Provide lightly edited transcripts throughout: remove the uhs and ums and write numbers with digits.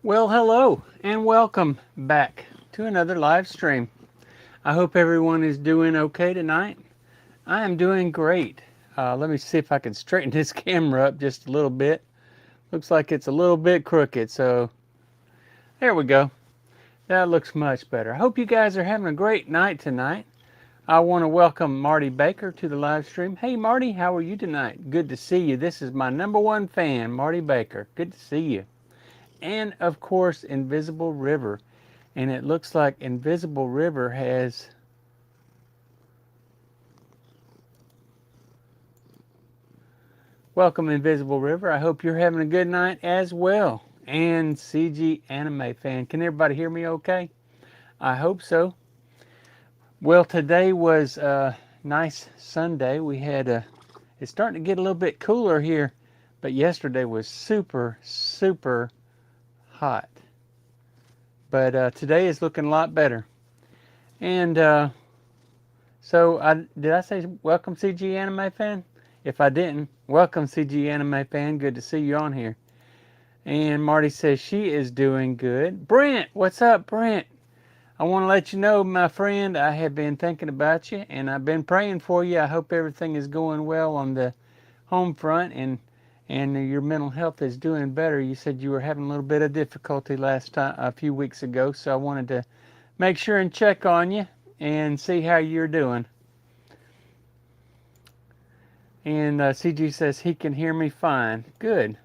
Well, hello and welcome back to another live stream. I hope everyone is doing okay tonight. I am doing great. Let me see if I can straighten this camera up just a little bit. Looks like it's a little bit crooked, so there we go. That looks much better. I hope you guys are having a great night tonight. I want to welcome Marty Baker to the live stream. Hey, Marty, how are you tonight? Good to see you. This is my number one fan, Marty Baker. Good to see you. And of course, Invisible River. And it looks like Invisible River has welcome Invisible River. I hope you're having a good night as well. And CG Anime Fan. Can everybody hear me okay? I hope so. Well, today was a nice Sunday. We had it's starting to get a little bit cooler here, but yesterday was super hot. But today is looking a lot better. And did I say welcome CG Anime Fan? If I didn't, welcome CG Anime Fan. Good to see you on here. And Marty says she is doing good. Brent, what's up, Brent? I want to let you know, my friend, I have been thinking about you and I've been praying for you. I hope everything is going well on the home front and your mental health is doing better. You said you were having a little bit of difficulty last time, a few weeks ago, so I wanted to make sure and check on you and see how you're doing. And CG says he can hear me fine. Good.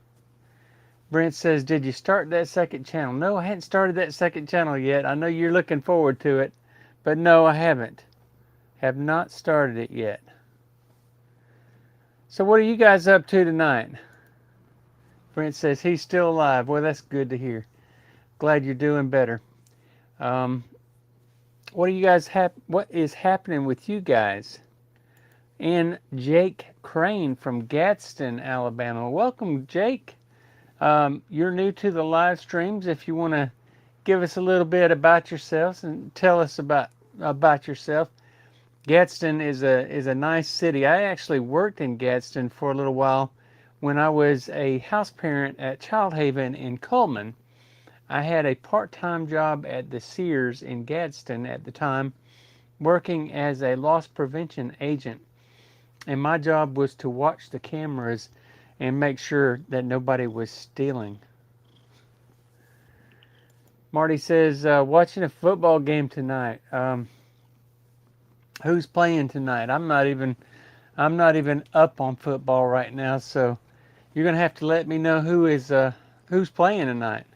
Brent says, did you start that second channel? No, I hadn't started that second channel yet. I know you're looking forward to it, but no, I haven't. Have not started it yet. So what are you guys up to tonight? Brent says he's still alive. Well, that's good to hear. Glad you're doing better. What are you guys what is happening with you guys? And Jake Crane from Gadsden, Alabama. Welcome, Jake. You're new to the live streams. If you want to give us a little bit about yourselves and tell us about yourself. Gadsden is a nice city. I actually worked in Gadsden for a little while when I was a house parent at Child Haven in Cullman. I had a part-time job at the Sears in Gadsden at the time, working as a loss prevention agent. And my job was to watch the cameras and make sure that nobody was stealing. Marty says, watching a football game tonight. Who's playing tonight? I'm not even up on football right now, so you're gonna have to let me know who's playing tonight.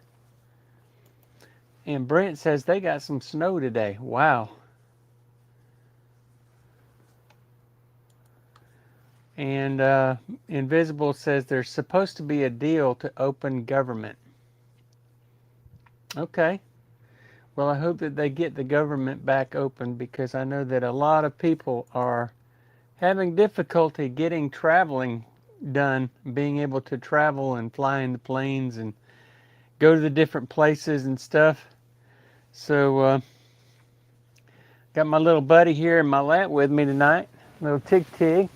And Brent says they got some snow today. Wow. And Invisible says there's supposed to be a deal to open government. Okay. Well, I hope that they get the government back open because I know that a lot of people are having difficulty getting traveling done, being able to travel and fly in the planes and go to the different places and stuff. So, got my little buddy here in my lap with me tonight, little Tig Tig.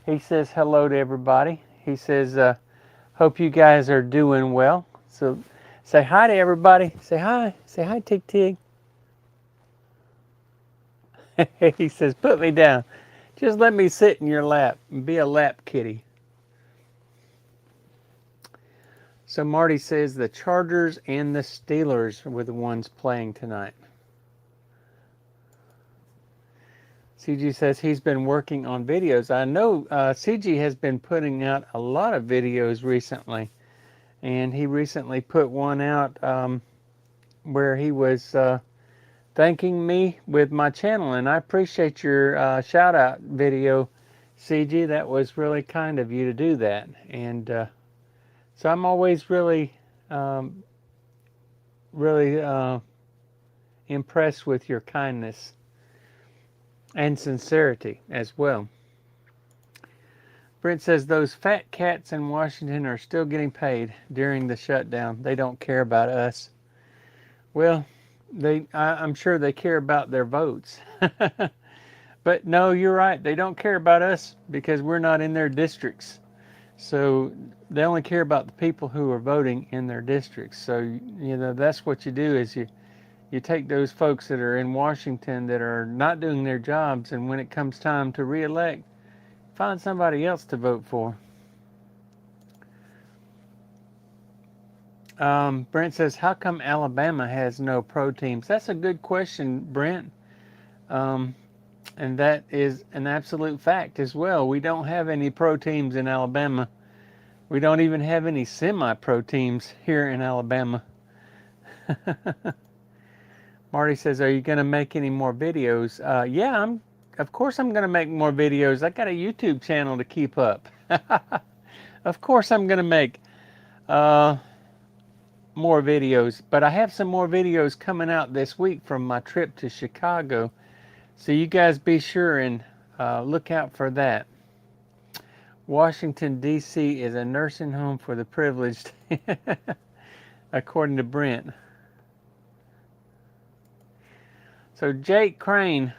He says hello to everybody. He says, hope you guys are doing well. So say hi to everybody. Say hi. Say hi, Tig Tig. He says, put me down. Just let me sit in your lap and be a lap kitty. So Marty says the Chargers and the Steelers were the ones playing tonight. CG says he's been working on videos. I know CG has been putting out a lot of videos recently. And he recently put one out where he was thanking me with my channel. And I appreciate your shout out video, CG. That was really kind of you to do that. And so I'm always really impressed with your kindness and sincerity as well. Brent says those fat cats in Washington are still getting paid during the shutdown. They don't care about us. Well, I'm sure they care about their votes. But no, you're right. They don't care about us because we're not in their districts. So they only care about the people who are voting in their districts. So, you know, that's what you do is you take those folks that are in Washington that are not doing their jobs, and when it comes time to reelect, find somebody else to vote for. Brent says, how come Alabama has no pro teams? That's a good question, Brent. Um, and that is an absolute fact as well. We don't have any pro teams in Alabama. We don't even have any semi-pro teams here in Alabama. Marty says, are you going to make any more videos? Yeah, of course I'm going to make more videos. I got a YouTube channel to keep up. Of course I'm going to make uh, more videos, but I have some more videos coming out this week from my trip to Chicago. So you guys be sure and look out for that. Washington, D.C. is a nursing home for the privileged, according to Brent. So Jake Crane,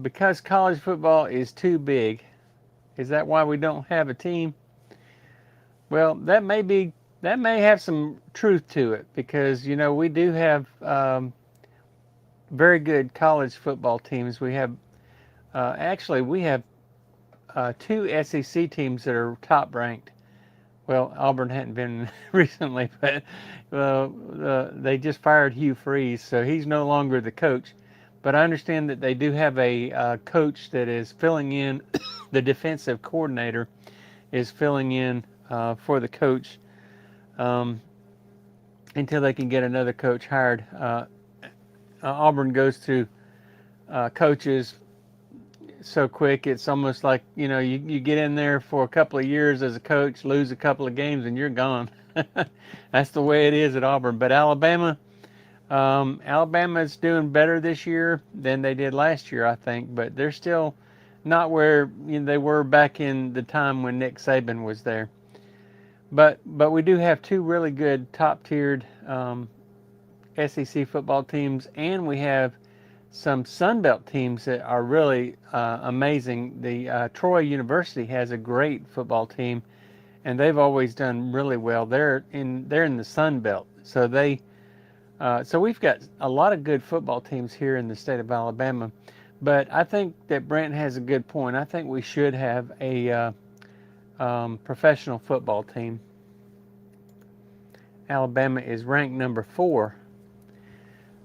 because college football is too big, is that why we don't have a team? Well, that may have some truth to it, because you know we do have very good college football teams. We have actually we have two SEC teams that are top ranked. Well, Auburn hadn't been recently, but they just fired Hugh Freeze, so he's no longer the coach. But I understand that they do have a coach that is filling in, the defensive coordinator is filling in for the coach until they can get another coach hired. Auburn goes to coaches so quick, it's almost like, you know, you get in there for a couple of years as a coach, lose a couple of games, and you're gone. That's the way it is at Auburn. But Alabama's doing better this year than they did last year, I think, but they're still not where they were back in the time when Nick Saban was there. But we do have two really good top-tiered SEC football teams, and we have some Sun Belt teams that are really amazing. The Troy University has a great football team, and they've always done really well. They're in the Sun Belt, so so we've got a lot of good football teams here in the state of Alabama. But I think that Brent has a good point. I think we should have a professional football team. Alabama is ranked number 4.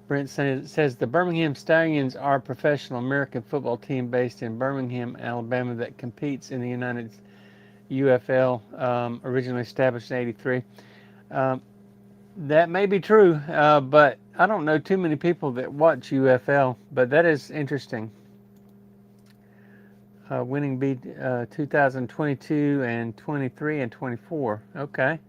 Brent says the Birmingham Stallions are a professional American football team based in Birmingham, Alabama that competes in the United UFL, originally established in '83. That may be true, but I don't know too many people that watch UFL, but that is interesting. Winning beat 2022 and 23 and 24. Okay.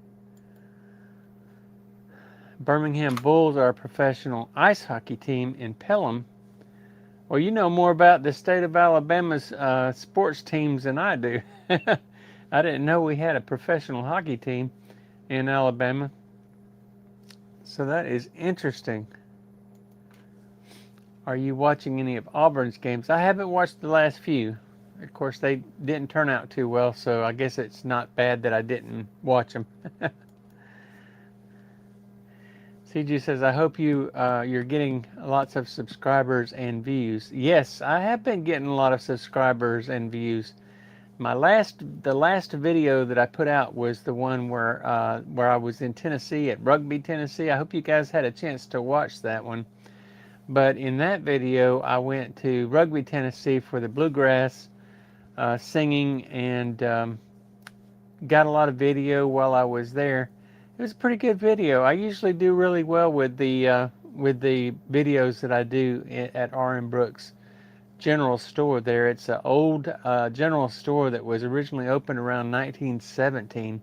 Birmingham Bulls are a professional ice hockey team in Pelham. Well, you know more about the state of Alabama's sports teams than I do. I didn't know we had a professional hockey team in Alabama. So that is interesting. Are you watching any of Auburn's games? I haven't watched the last few. Of course, they didn't turn out too well, so I guess it's not bad that I didn't watch them. CG says, I hope you're getting lots of subscribers and views. Yes, I have been getting a lot of subscribers and views. The last video that I put out was the one where I was in Tennessee, at Rugby, Tennessee. I hope you guys had a chance to watch that one. But in that video, I went to Rugby, Tennessee for the bluegrass singing, and got a lot of video while I was there. It was a pretty good video. I usually do really well with the videos that I do at R.M. Brooks General Store there. It's an old general store that was originally opened around 1917,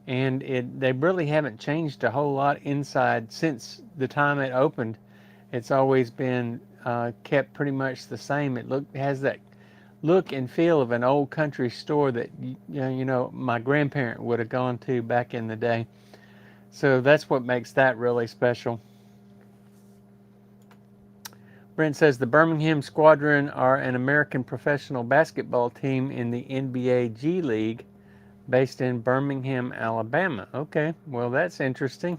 and they really haven't changed a whole lot inside since the time it opened. It's always been kept pretty much the same. It has that look and feel of an old country store that you know my grandparent would have gone to back in the day. So that's what makes that really special. Brent says the Birmingham Squadron are an American professional basketball team in the NBA G League, based in Birmingham, Alabama. Okay, well, that's interesting.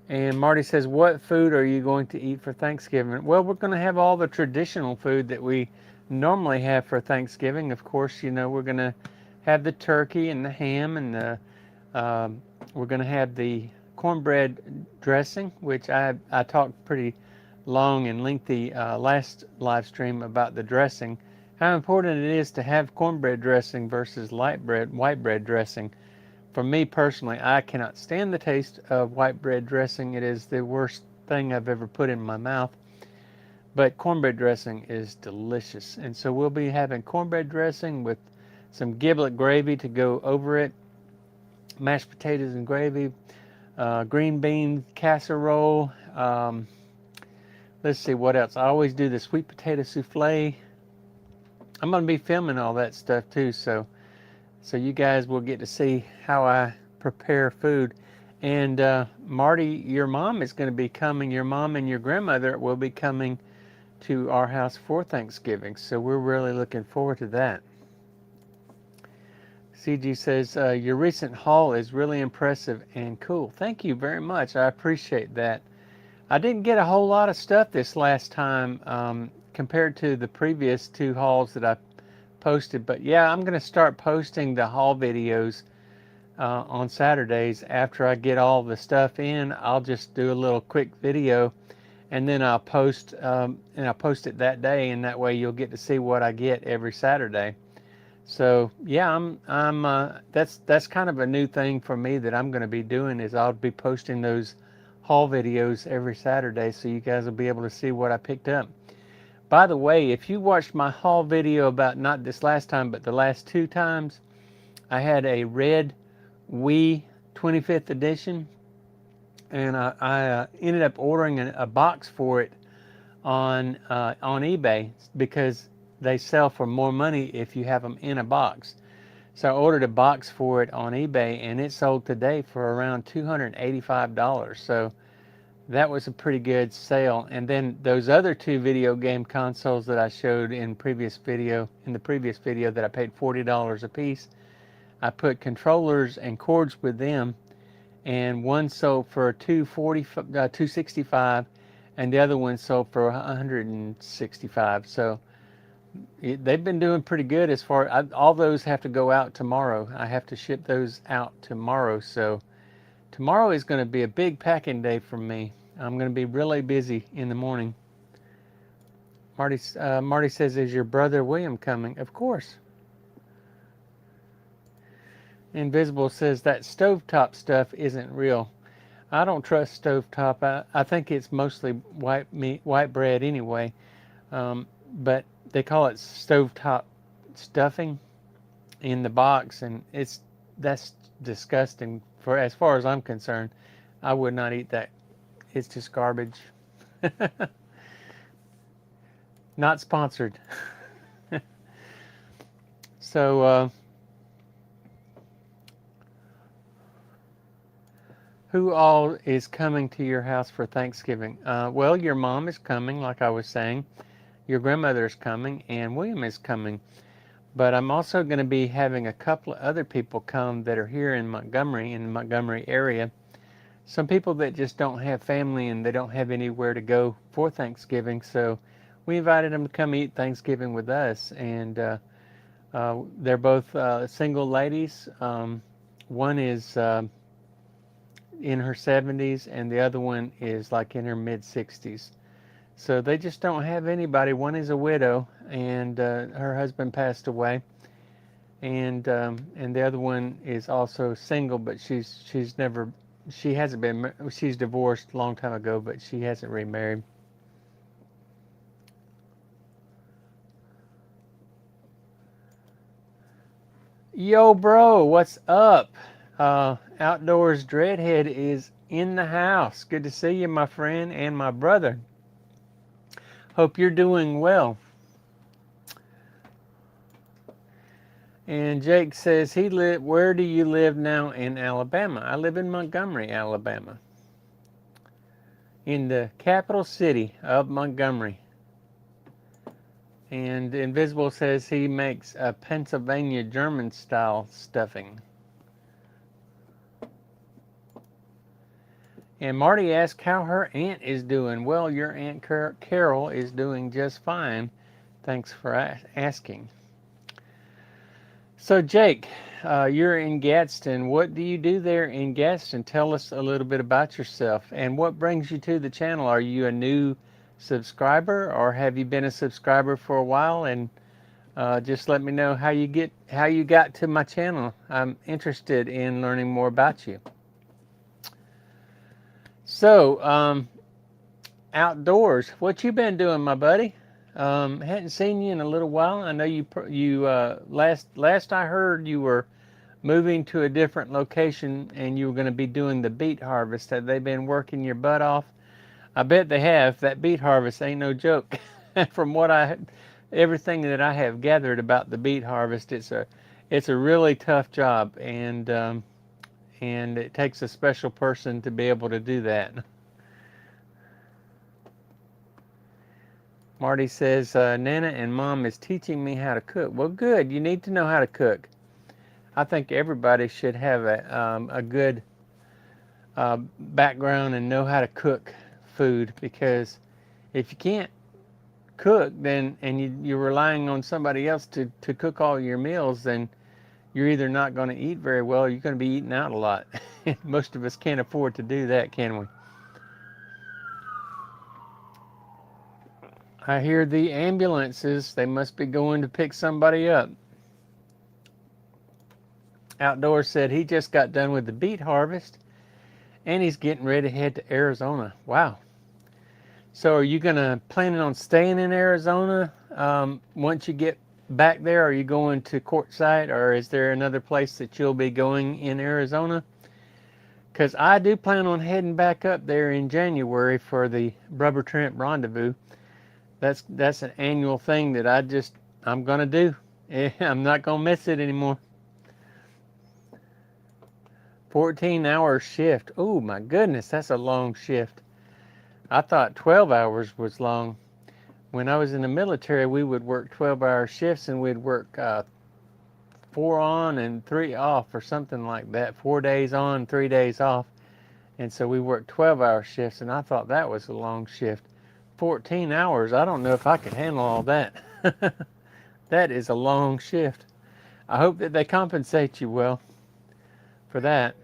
And Marty says, what food are you going to eat for Thanksgiving? Well, we're going to have all the traditional food that we normally have for Thanksgiving. Of course, you know, we're going to have the turkey and the ham, and we're going to have the cornbread dressing, which I talked pretty long and lengthy last live stream about the dressing, how important it is to have cornbread dressing versus white bread dressing. For me personally, I cannot stand the taste of white bread dressing. It is the worst thing I've ever put in my mouth. But cornbread dressing is delicious. And so we'll be having cornbread dressing with some giblet gravy to go over it, mashed potatoes and gravy, green bean casserole. Let's see what else. I always do the sweet potato souffle. I'm going to be filming all that stuff too, so you guys will get to see how I prepare food. And Marty, your mom is going to be coming. Your mom and your grandmother will be coming to our house for Thanksgiving, so we're really looking forward to that. CG says, your recent haul is really impressive and cool. Thank you very much. I appreciate that. I didn't get a whole lot of stuff this last time compared to the previous 2 hauls that I posted, but yeah, I'm going to start posting the haul videos on Saturdays. After I get all the stuff in, I'll just do a little quick video, and then I'll post it that day, and that way you'll get to see what I get every Saturday. So yeah, that's kind of a new thing for me that I'm going to be doing, is I'll be posting those haul videos every Saturday, so you guys will be able to see what I picked up. By the way, if you watched my haul video about not this last time, but the last 2 times, I had a red Wii 25th edition, and I ended up ordering a box for it on eBay, because they sell for more money if you have them in a box. So I ordered a box for it on eBay, and it sold today for around $285. So that was a pretty good sale. And then those other 2 video game consoles that I showed in the previous video that I paid $40 a piece, I put controllers and cords with them, and one sold for $265, and the other one sold for $165. So they've been doing pretty good as far. All those have to go out tomorrow. I have to ship those out tomorrow. So tomorrow is going to be a big packing day for me. I'm going to be really busy in the morning. Marty says, is your brother William coming? Of course. Invisible says that stovetop stuff isn't real. I don't trust stovetop. I think it's mostly white bread anyway. But they call it stovetop stuffing in the box, and that's disgusting. For as far as I'm concerned, I would not eat that. It's just garbage. Not sponsored. So who all is coming to your house for Thanksgiving? Well, your mom is coming, like I was saying. Your grandmother is coming, and William is coming. But I'm also going to be having a couple of other people come that are here in the Montgomery area. Some people that just don't have family and they don't have anywhere to go for Thanksgiving. So we invited them to come eat Thanksgiving with us. And they're both single ladies. One is in her 70s, and the other one is like in her mid-60s. So they just don't have anybody. One is a widow, and her husband passed away, and the other one is also single, but she's divorced a long time ago, but she hasn't remarried. Yo, bro, what's up? Outdoors Dreadhead is in the house. Good to see you, my friend, and my brother. Hope you're doing well. And Jake says, where do you live now in Alabama? I live in Montgomery, Alabama. In the capital city of Montgomery. And Invisible says he makes a Pennsylvania German style stuffing. And Marty asked how her aunt is doing. Well, your Aunt Carol is doing just fine. Thanks for asking. So, Jake, you're in Gadsden. What do you do there in Gadsden? Tell us a little bit about yourself and what brings you to the channel. Are you a new subscriber, or have you been a subscriber for a while? And just let me know how you got to my channel. I'm interested in learning more about you. So, outdoors, what you been doing, my buddy? Hadn't seen you in a little while. I know last I heard you were moving to a different location and you were going to be doing the beet harvest. Have they been working your butt off? I bet they have. That beet harvest ain't no joke. From everything that I have gathered about the beet harvest, it's a really tough job, and it takes a special person to be able to do that. Marty says, Nana and Mom is teaching me how to cook. Well, good. You need to know how to cook. I think everybody should have a good background and know how to cook food, because if you can't cook, then you're relying on somebody else to cook all your meals, then you're either not going to eat very well, or you're going to be eating out a lot. Most of us can't afford to do that, can we? I hear the ambulances. They must be going to pick somebody up. Outdoors said he just got done with the beet harvest and he's getting ready to head to Arizona. Wow. So are you planning on staying in Arizona once you get back there? Are you going to Quartzsite, or is there another place that you'll be going in Arizona? Because I do plan on heading back up there in January for the Rubber Tramp Rendezvous. That's an annual thing that I'm going to do. I'm not going to miss it anymore. 14-hour shift. Oh my goodness, that's a long shift. I thought 12 hours was long. When I was in the military, we would work 12-hour shifts, and we'd work 4 on and 3 off, or something like that. 4 days on, 3 days off. And so we worked 12-hour shifts, and I thought that was a long shift. 14 hours, I don't know if I could handle all that. That is a long shift. I hope that they compensate you well for that.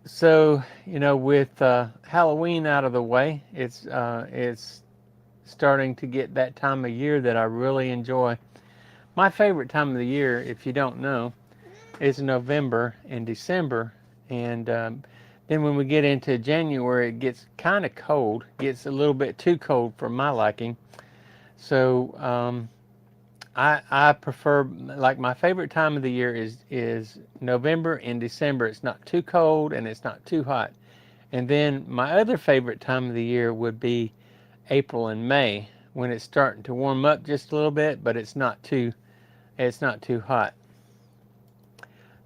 So, with Halloween out of the way, it's starting to get that time of year that I really enjoy. My favorite time of the year, if you don't know, is November and December. And then when we get into January, it gets kind of cold. Gets a little bit too cold for my liking. So I prefer, like, my favorite time of the year is November and December. It's not too cold and it's not too hot. And then my other favorite time of the year would be April and May, when it's starting to warm up just a little bit, but it's not too hot.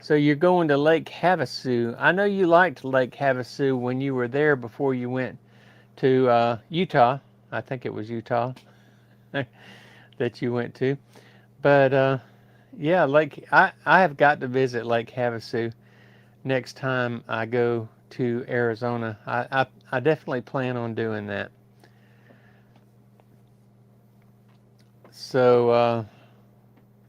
So you're going to Lake Havasu. I know you liked Lake Havasu when you were there before you went to Utah. I think it was Utah that you went to. But yeah, I have got to visit Lake Havasu next time I go to Arizona. I definitely plan on doing that. So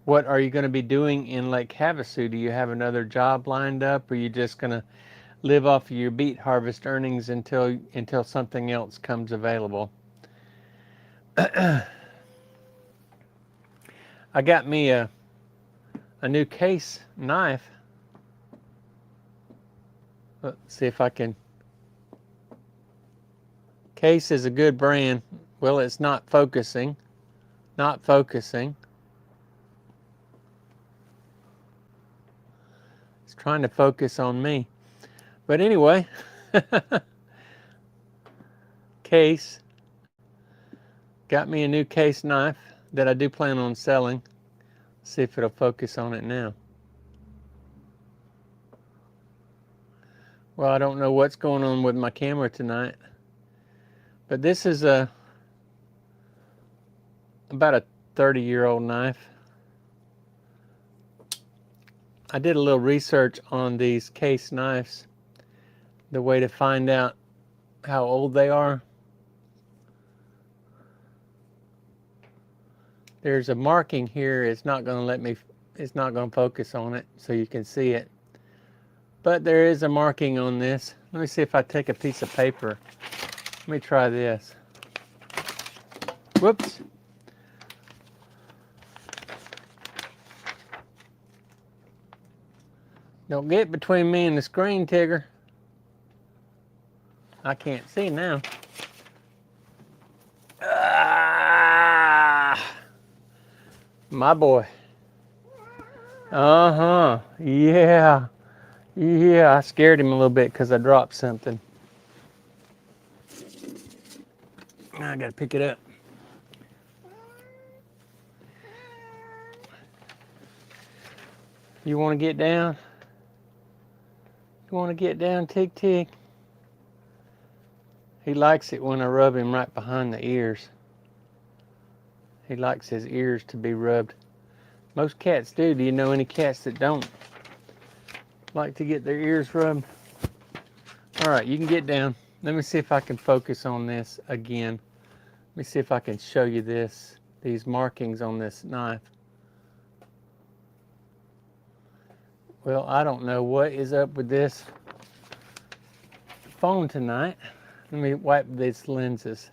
what are you going to be doing in Lake Havasu? Do you have another job lined up, or are you just going to live off of your beet harvest earnings until something else comes available? I got me a new case knife. Let's see if I can. Case is a good brand. Well, it's not focusing. Not focusing. It's trying to focus on me. But anyway, Case. Got me a new case knife that I do plan on selling. See if it'll focus on it now. Well, I don't know what's going on with my camera tonight. But this is about a 30-year-old knife. I did a little research on these case knives, the way to find out how old they are. There's a marking here. It's not going to focus on it so you can see it. But there is a marking on this. Let me see if I take a piece of paper. Let me try this. Whoops. Don't get between me and the screen, Tigger. I can't see now. My boy. Uh-huh. Yeah. Yeah, I scared him a little bit because I dropped something. I gotta pick it up. You want to get down? You want to get down, Tig Tig? He likes it when I rub him right behind the ears. He likes his ears to be rubbed. Most cats do. Do you know any cats that don't like to get their ears rubbed? All right, you can get down. Let me see if I can focus on this again. Let me see if I can show you these markings on this knife. Well, I don't know what is up with this phone tonight. Let me wipe these lenses.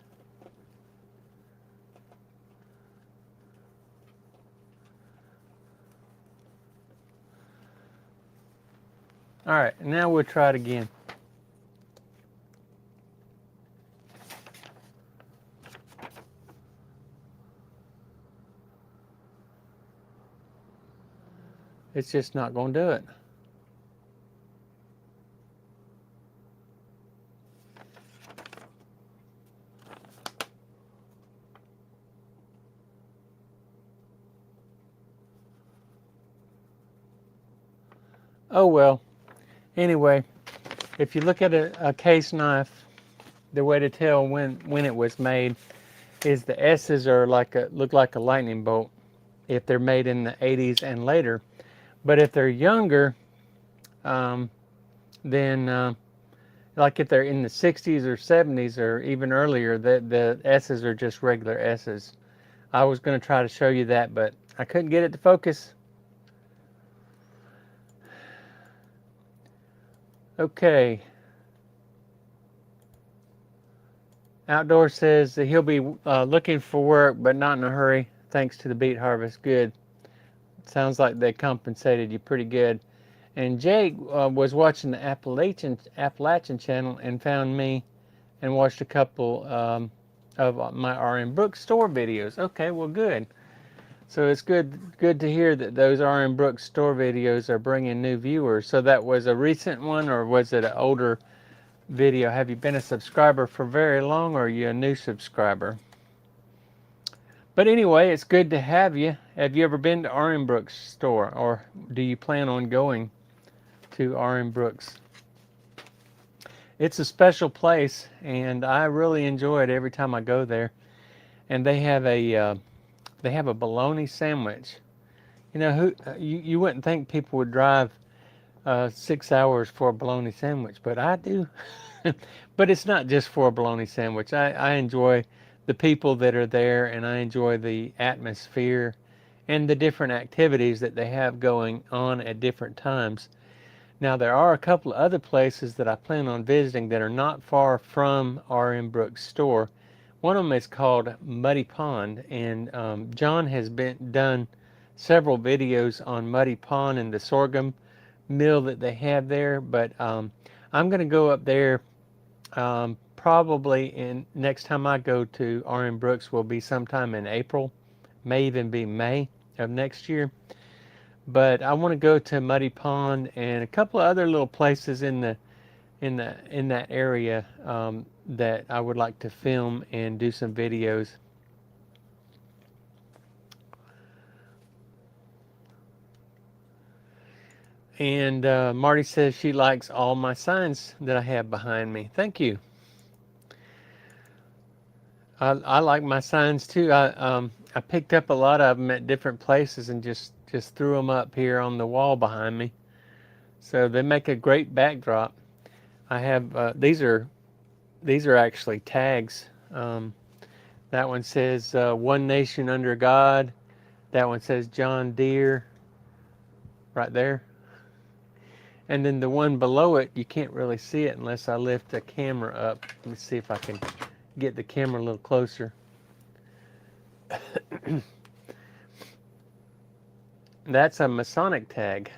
All right, now we'll try it again. It's just not going to do it. Oh well. Anyway, if you look at a case knife, the way to tell when it was made is the S's are look like a lightning bolt if they're made in the 80s and later. But if they're younger, then like if they're in the 60s or 70s or even earlier, the S's are just regular S's. I was going to try to show you that, but I couldn't get it to focus. Okay. Outdoor says that he'll be looking for work, but not in a hurry, thanks to the beet harvest. Good. Sounds like they compensated you pretty good. And Jake was watching the Appalachian channel and found me and watched a couple of my R.M. Brooks store videos. Okay, well, good. So it's good to hear that those R.M. Brooks store videos are bringing new viewers. So that was a recent one, or was it an older video? Have you been a subscriber for very long, or are you a new subscriber? But anyway, it's good to have you. Have you ever been to R.M. Brooks store, or do you plan on going to R.M. Brooks? It's a special place, and I really enjoy it every time I go there. And they have a bologna sandwich. You know, you wouldn't think people would drive 6 hours for a bologna sandwich, but I do. But it's not just for a bologna sandwich. I enjoy the people that are there, and I enjoy the atmosphere and the different activities that they have going on at different times. Now, there are a couple of other places that I plan on visiting that are not far from R.M. Brooks' store. One of them is called Muddy Pond, and John has done several videos on Muddy Pond and the sorghum mill that they have there. But I'm going to go up there probably next time I go to R.M. Brooks will be sometime in April, may even be May of next year. But I want to go to Muddy Pond and a couple of other little places in that area that I would like to film and do some videos. And Marty says she likes all my signs that I have behind me. Thank you. I like my signs too. I picked up a lot of them at different places and just threw them up here on the wall behind me. So they make a great backdrop. I have these are actually tags. That one says One Nation Under God. That one says John Deere right there. And then the one below it, you can't really see it unless I lift the camera up. Let me see if I can get the camera a little closer. That's a Masonic tag.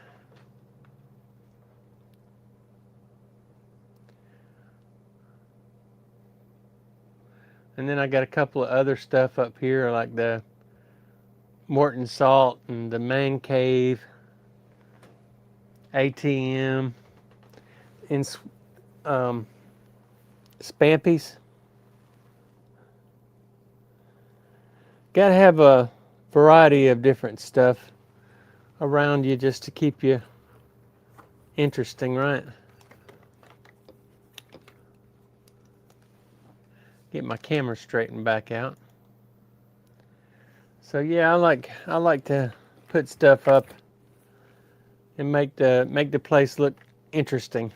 And then I got a couple of other stuff up here like the Morton Salt and the Man Cave, ATM, and Spampies. Got to have a variety of different stuff around you just to keep you interesting, right? Get my camera straightened back out. So yeah, I like to put stuff up and make the place look interesting.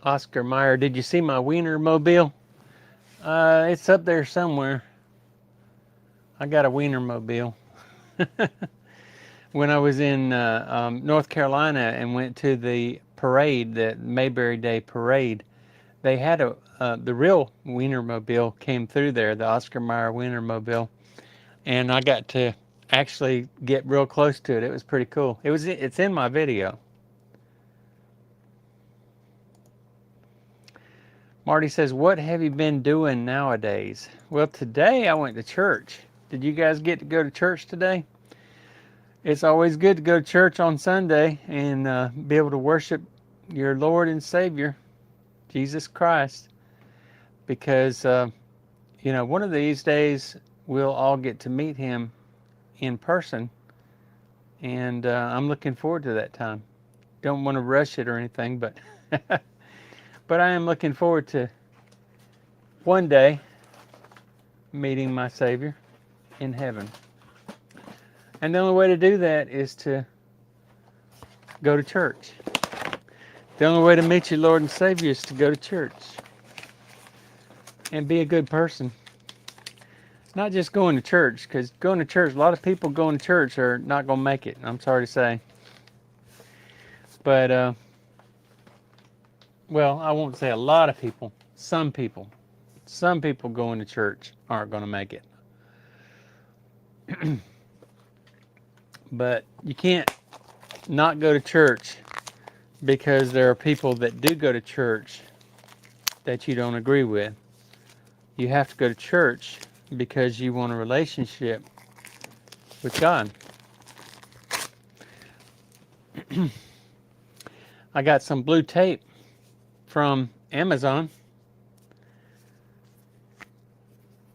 Oscar Mayer, did you see my Wiener mobile? It's up there somewhere. I got a Wiener mobile. When I was in North Carolina and went to the parade, the Mayberry Day parade, they had the real Wienermobile came through there, the Oscar Mayer Wienermobile, and I got to actually get real close to it. It was pretty cool. It's in my video. Marty says, "What have you been doing nowadays?" Well, today I went to church. Did you guys get to go to church today? It's always good to go to church on Sunday and be able to worship your Lord and Savior, Jesus Christ, because one of these days we'll all get to meet Him in person, and I'm looking forward to that time. Don't want to rush it or anything, but but I am looking forward to one day meeting my Savior in heaven. And the only way to do that is to go to church. The only way to meet your Lord and Savior is to go to church and be a good person. Not just going to church, because going to church, a lot of people going to church are not going to make it, I'm sorry to say. But, well, I won't say a lot of people. Some people going to church aren't going to make it. But you can't not go to church because there are people that do go to church that you don't agree with. You have to go to church because you want a relationship with God. I got some blue tape from Amazon,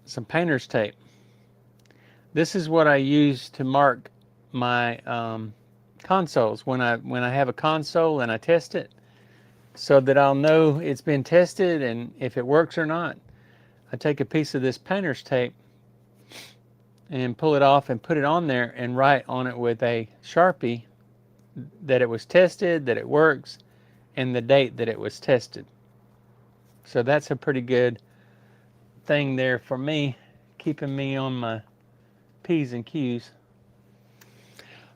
some painter's tape. This is what I use to mark my consoles when I have a console and I test it, so that I'll know it's been tested and if it works or not. I take a piece of this painter's tape and pull it off and put it on there and write on it with a Sharpie that it was tested, that it works, and the date that it was tested. So that's a pretty good thing there for me, keeping me on my P's and Q's.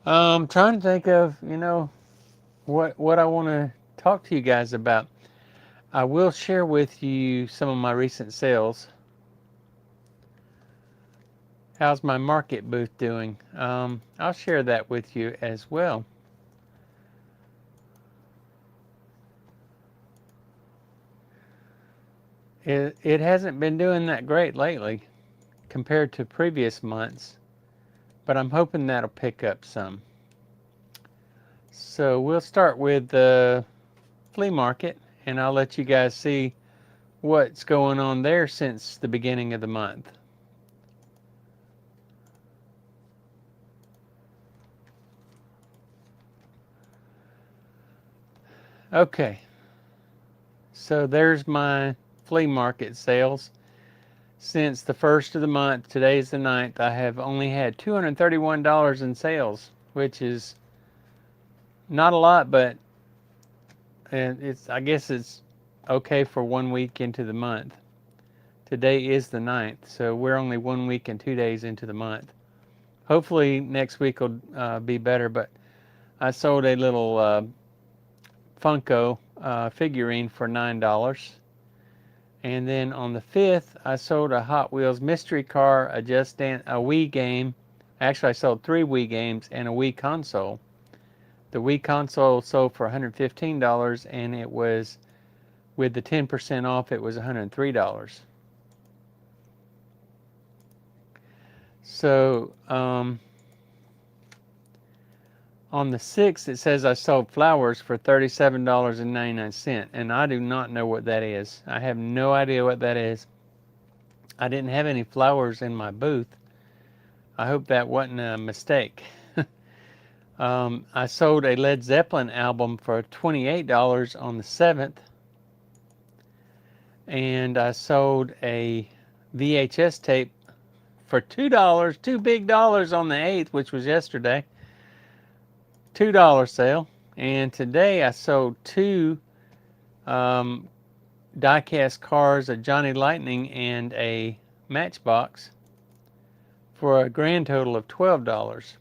I'm trying to think of, what I want to talk to you guys about. I will share with you some of my recent sales. How's my market booth doing? I'll share that with you as well. It hasn't been doing that great lately compared to previous months, but I'm hoping that'll pick up some. So we'll start with the flea market, and I'll let you guys see what's going on there since the beginning of the month. Okay. So there's my flea market sales. Since the first of the month, today's the 9th, I have only had $231 in sales, which is not a lot, but I guess it's okay for 1 week into the month. Today is the 9th, so we're only 1 week and 2 days into the month. Hopefully next week will be better, but I sold a little Funko figurine for $9. And then on the 5th, I sold a Hot Wheels mystery car, a Just Dance, a Wii game. Actually, I sold 3 Wii games and a Wii console. The Wii console sold for $115, and it was, with the 10% off, it was $103. So, on the 6th, it says I sold flowers for $37.99, and I do not know what that is. I have no idea what that is. I didn't have any flowers in my booth. I hope that wasn't a mistake. I sold a Led Zeppelin album for $28 on the 7th, and I sold a VHS tape for $2, $2 big dollars on the 8th, which was yesterday. $2 sale. And today I sold 2 die-cast cars, a Johnny Lightning and a Matchbox, for a grand total of $12.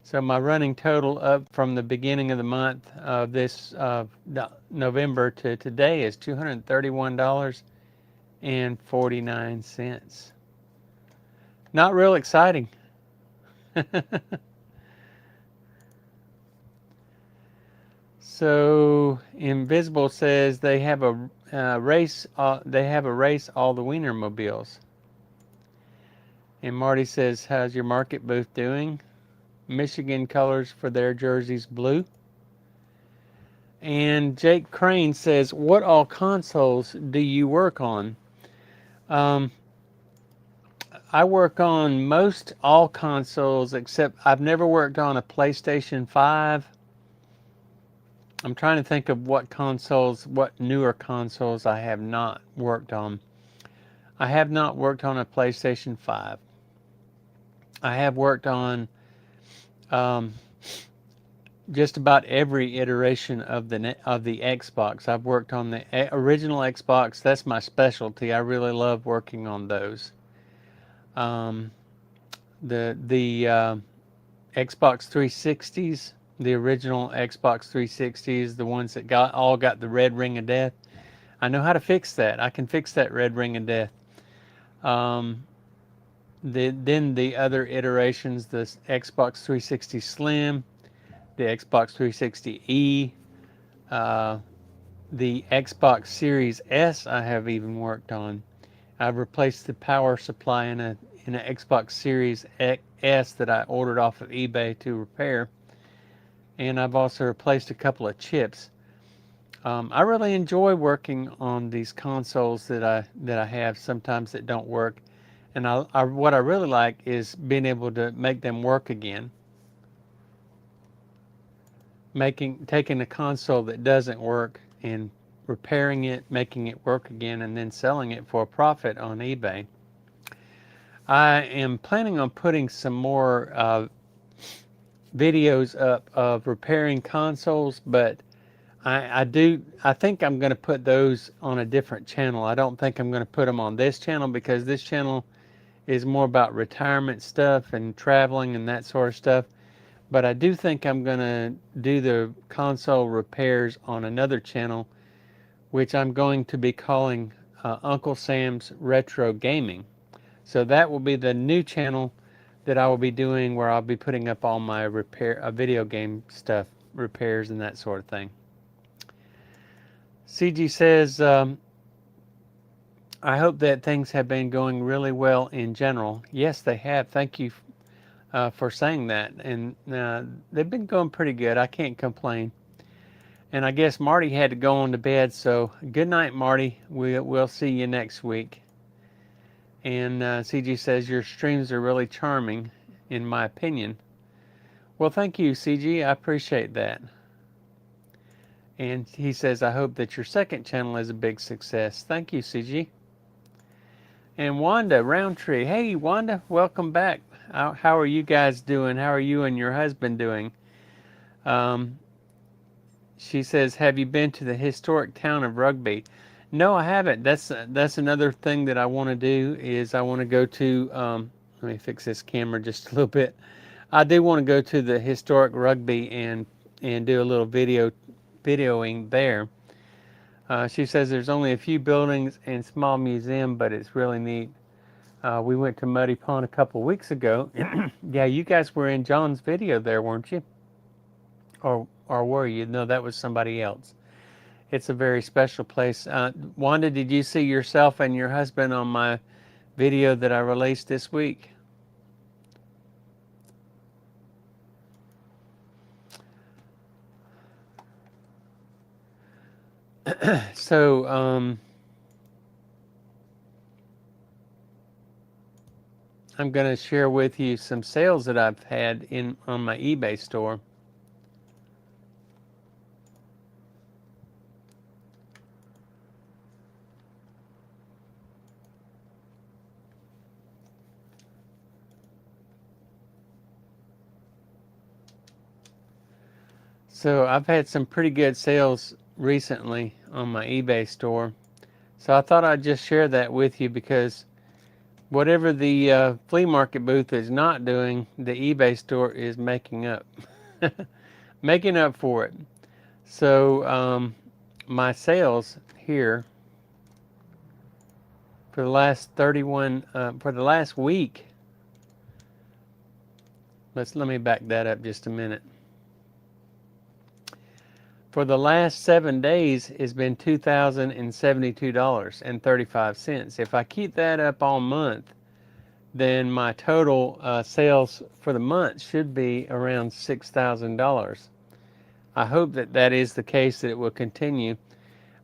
So my running total up from the beginning of the month of this November to today is $231.49. Not real exciting. So Invisible says they have a race. They have a race all the Wienermobiles. And Marty says, "How's your market booth doing?" Michigan colors for their jerseys, blue. And Jake Crane says, "What all consoles do you work on?" I work on most all consoles, except I've never worked on a PlayStation 5. I'm trying to think of what newer consoles I have not worked on. I have not worked on a PlayStation 5. I have worked on just about every iteration of the Xbox. I've worked on the original Xbox. That's my specialty. I really love working on those. The Xbox 360s, the original Xbox 360s, the ones that got the red ring of death. I know how to fix that. I can fix that red ring of death. Then the other iterations, the Xbox 360 Slim, the Xbox 360e, the Xbox Series S I have even worked on. I've replaced the power supply in an Xbox Series S that I ordered off of eBay to repair. And I've also replaced a couple of chips. I really enjoy working on these consoles that I have sometimes that don't work. And what I really like is being able to make them work again. Taking a console that doesn't work and repairing it, making it work again, and then selling it for a profit on eBay. I am planning on putting some more videos up of repairing consoles, but I think I'm going to put those on a different channel. I don't think I'm going to put them on this channel, because this channel is more about retirement stuff and traveling and that sort of stuff. But I do think I'm going to do the console repairs on another channel, which I'm going to be calling Uncle Sam's Retro Gaming. So that will be the new channel that I will be doing, where I'll be putting up all my video game stuff, repairs and that sort of thing. CG says, I hope that things have been going really well in general. Yes, they have. Thank you for saying that. And they've been going pretty good. I can't complain. And I guess Marty had to go on to bed, so good night, Marty. We'll see you next week. And CG says, your streams are really charming, in my opinion. Well, thank you, CG. I appreciate that. And he says, I hope that your second channel is a big success. Thank you, CG. And Wanda Roundtree. Hey, Wanda, welcome back. How are you guys doing? How are you and your husband doing? She says, have you been to the historic town of Rugby? No, I haven't. That's another thing that I want to do is I want to go to, let me fix this camera just a little bit. I do want to go to the historic Rugby and do a little videoing there. She says there's only a few buildings and small museum, but it's really neat. We went to Muddy Pond a couple weeks ago. Yeah, you guys were in John's video there, weren't you? Or were you? No, that was somebody else. It's a very special place. Wanda, did you see yourself and your husband on my video that I released this week? So, I'm going to share with you some sales that I've had on my eBay store. So I've had some pretty good sales recently on my eBay store. So I thought I'd just share that with you because whatever the flea market booth is not doing, the eBay store is making up. Making up for it. So my sales here for the last for the last week, let me back that up just a minute. For the last 7 days, it's been $2,072.35. If I keep that up all month, then my total sales for the month should be around $6,000. I hope that that is the case, that it will continue.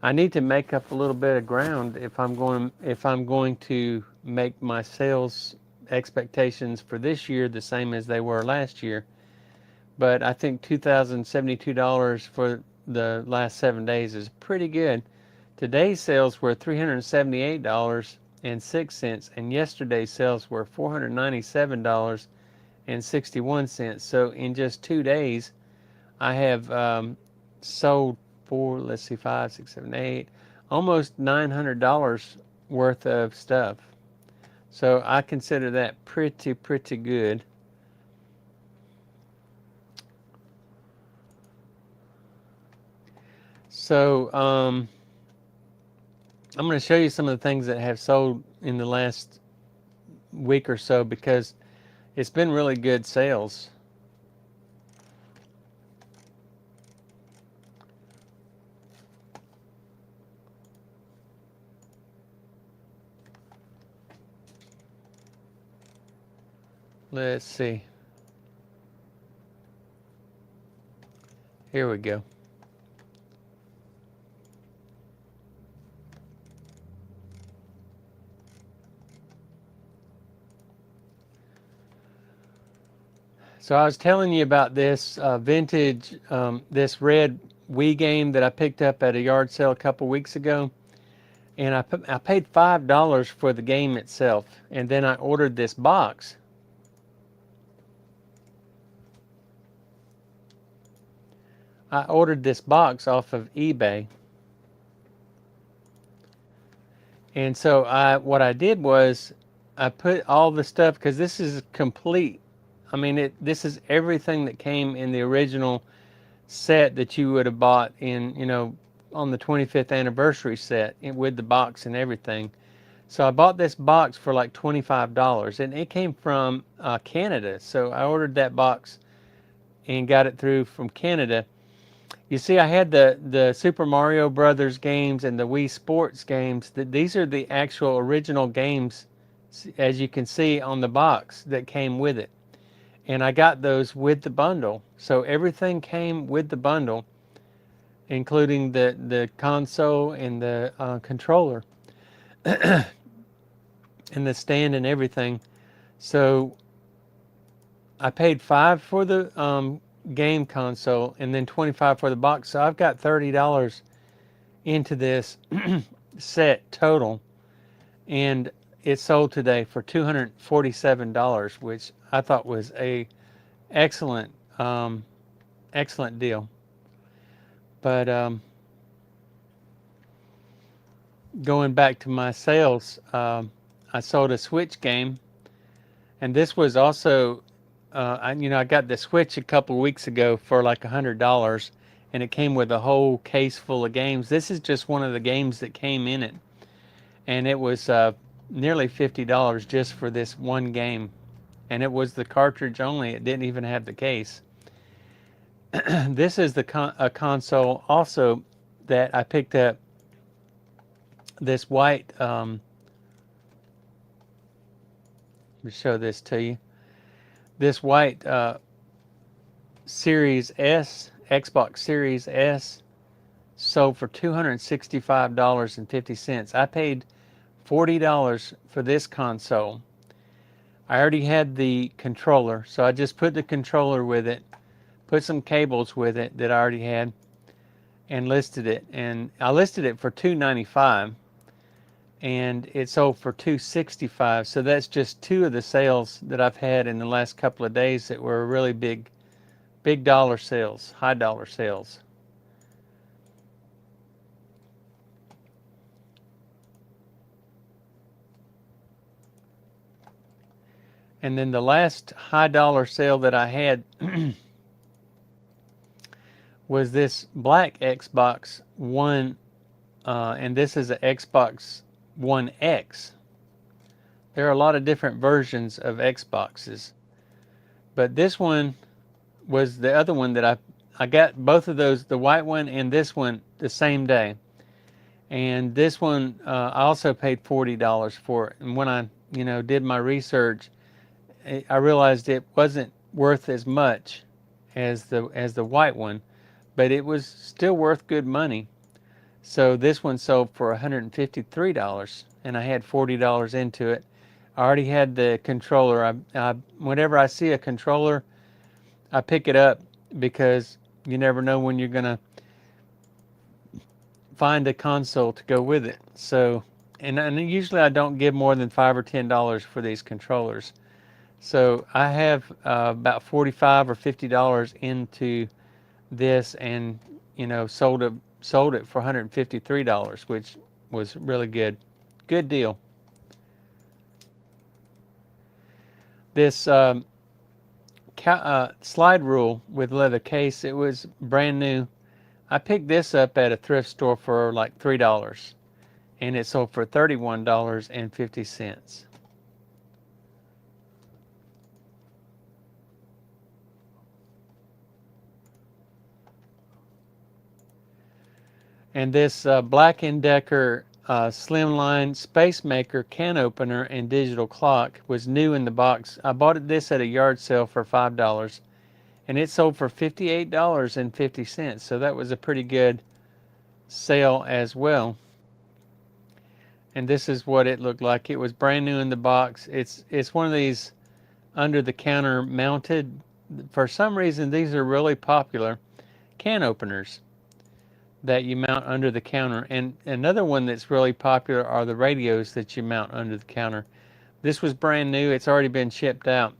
I need to make up a little bit of ground if I'm going to make my sales expectations for this year the same as they were last year. But I think $2,072 for the last 7 days is pretty good. Today's sales were $378.06, and yesterday's sales were $497.61. So in just 2 days, I have sold let's see, 5, 6, 7, 8, almost $900 worth of stuff. So I consider that pretty good. So I'm going to show you some of the things that have sold in the last week or so because it's been really good sales. Let's see. Here we go. So I was telling you about this vintage, this red Wii game that I picked up at a yard sale a couple weeks ago. And I paid $5 for the game itself. And then I ordered this box. I ordered this box off of eBay. And so what I did was I put all the stuff, because this is complete. I mean, this is everything that came in the original set that you would have bought in, on the 25th anniversary set with the box and everything. So I bought this box for like $25, and it came from Canada. So I ordered that box and got it through from Canada. You see, I had the Super Mario Brothers games and the Wii Sports games. These are the actual original games, as you can see on the box, that came with it. And I got those with the bundle. So everything came with the bundle, including the console and the controller and the stand and everything. So I paid $5 for the game console, and then $25 for the box. So I've got $30 into this set total, and it sold today for $247, which I thought was a excellent excellent deal. But going back to my sales, I sold a Switch game, and this was also, I got the Switch a couple of weeks ago for like $100, and it came with a whole case full of games. This is just one of the games that came in it, and it was nearly $50 just for this one game, and it was the cartridge only. It didn't even have the case. This is a console also that I picked up. This white, let me show this to you. This white Series S, Xbox Series S, sold for $265.50. I paid $40 for this console. I already had the controller, so I just put the controller with it, put some cables with it that I already had, and listed it. And I listed it for $295, and it sold for $265. So that's just two of the sales that I've had in the last couple of days that were really big dollar sales, high dollar sales. And then the last high dollar sale that I had was this black Xbox One, and this is an Xbox One X. There are a lot of different versions of Xboxes, but this one was the other one that I got both of those, the white one and this one, the same day. And this one I also paid $40 for it. And when I did my research, I realized it wasn't worth as much as the white one, but it was still worth good money. So this one sold for $153, and I had $40 into it. I already had the controller. Whenever I see a controller, I pick it up because you never know when you're gonna find a console to go with it. So, and usually I don't give more than $5 or $10 for these controllers. So I have about $45 or $50 into this, and sold it for $153, which was really good deal. This slide rule with leather case, it was brand new. I picked this up at a thrift store for like $3, and it sold for $31.50. And this Black & Decker Slimline Space Maker can opener and digital clock was new in the box. I bought this at a yard sale for $5, and it sold for $58.50. So that was a pretty good sale as well. And this is what it looked like. It was brand new in the box. It's one of these under the counter mounted. For some reason, these are really popular can openers that you mount under the counter. And another one that's really popular are the radios that you mount under the counter. This was brand new. It's already been shipped out.